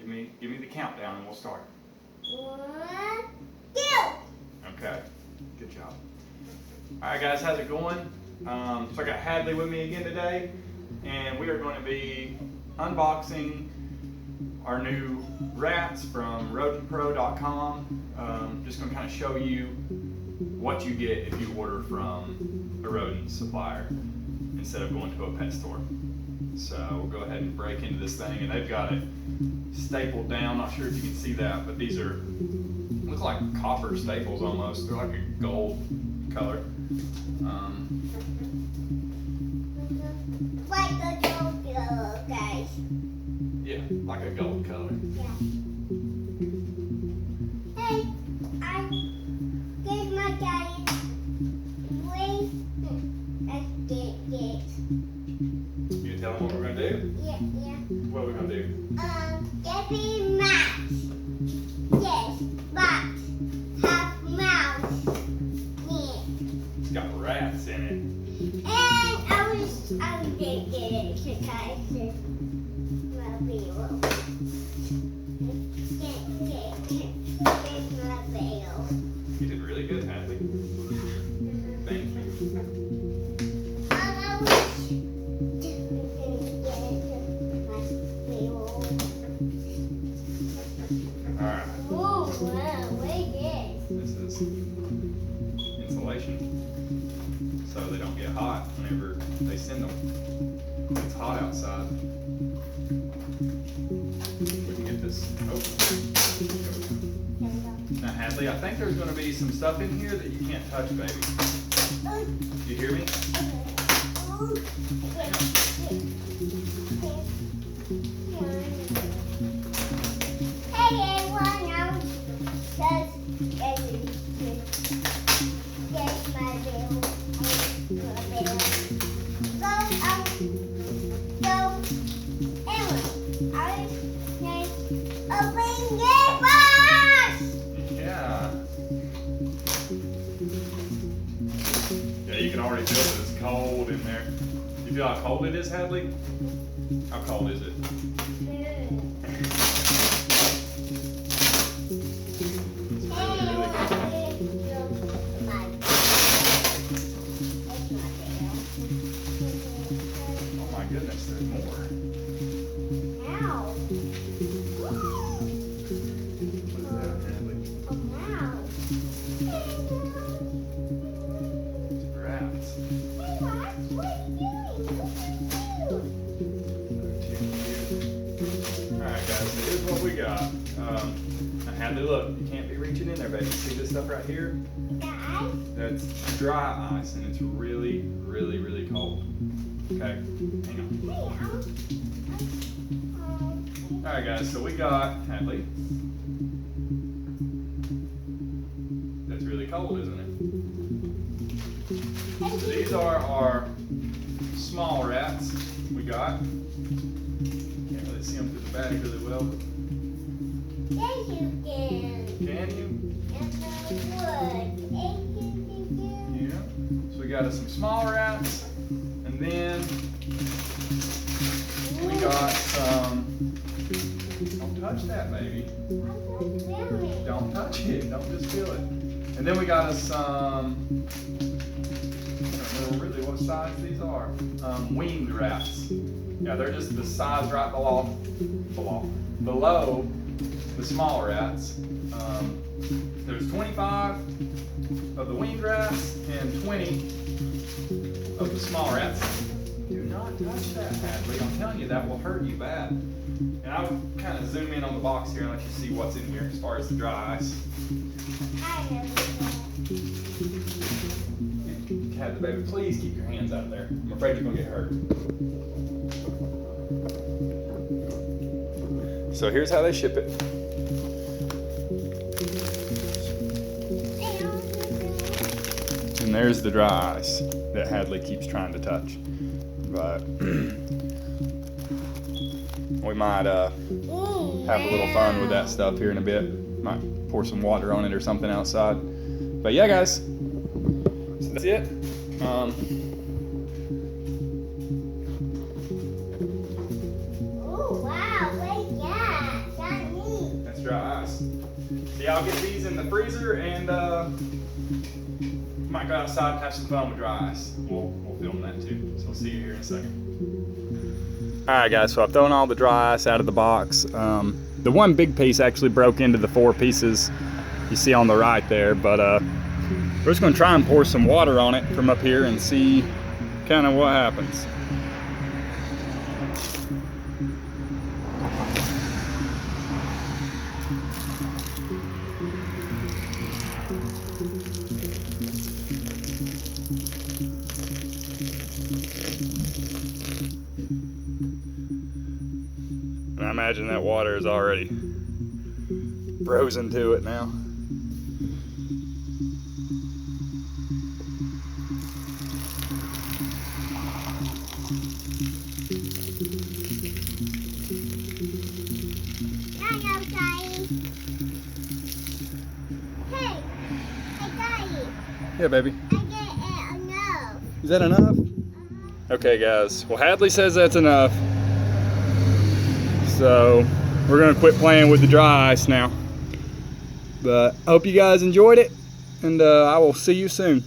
Give me the countdown and we'll start. 1, 2. Okay, good job. All right, guys, how's it going? So I got Hadley with me again today, and we are going to be unboxing our new rats from rodentpro.com. Just going to kind of show you what you get if you order from a rodent supplier instead of going to a pet store. So we'll go ahead and break into this thing, and they've got it stapled down. Not sure if you can see that, but these are look like copper staples almost. They're like a gold color. Like a gold color, guys. Yeah, like a gold color. Yeah. Hey, I gave my daddy way. I did it. You can tell them what we're gonna do? Yeah. What are we gonna do? Give me mouse. Yes, but have mouse. Yeah. It's got rats in it. And I did get it because I said my veil. Get my veil. You did really good, Hadley. Thank you. I was get my veil. All right. Oh wow, what is this? This is insulation, so they don't get hot whenever they send them. It's hot outside. We can get this open. Now, Hadley, I think there's going to be some stuff in here that you can't touch, baby. You hear me? Hey everyone else, just get my bill. Go, Emma, I open your box. Yeah. Yeah, you can already feel that it's cold in there. You feel how cold it is, Hadley? How cold is it? Oh my goodness, there's more. Ow. What is that, Hadley? It's rats. Alright guys, so here's what we got. Now Hadley, look, you can't be reaching in there, baby. See this stuff right here? That's dry ice, and it's really, really, really cold. Okay, hang on. Alright guys, so we got, Hadley. That's really cold, isn't it? So these are our small rats we got. Can't really see them through the bag really well. But Yes, you can. can you? And I would. Yeah. So we got us some small rats, and then we got some. Don't touch that, baby. Don't touch it. Don't just feel it. And then we got us some. I don't know really what size these are. Winged rats. Yeah, they're just the size right below the small rats. There's 25 of the winged rats and 20 of the small rats. Do not touch that, Hadley. I'm telling you, that will hurt you bad. And I'll kind of zoom in on the box here and let you see what's in here as far as the dry ice. Hadley, baby, please keep your hands out of there. I'm afraid you're going to get hurt. So here's how they ship it. And there's the dry ice that Hadley keeps trying to touch. But we might have a little fun with that stuff here in a bit. Might pour some water on it or something outside. But yeah, guys, so that's it. Oh wow, wait, yeah. yeah, I'll get these in the freezer and might go outside and have some fun with dry ice. We'll film that too. So we'll see you here in a second. All right, guys. So I've thrown all the dry ice out of the box. The one big piece actually broke into the 4 pieces you see on the right there, but we're just gonna try and pour some water on it from up here and see kind of what happens. And I imagine that water is already frozen to it now. Hey, Daddy. Yeah, baby. I get it enough. Is that enough? Okay, guys. Well, Hadley says that's enough. So we're gonna quit playing with the dry ice now. But I hope you guys enjoyed it, and I will see you soon.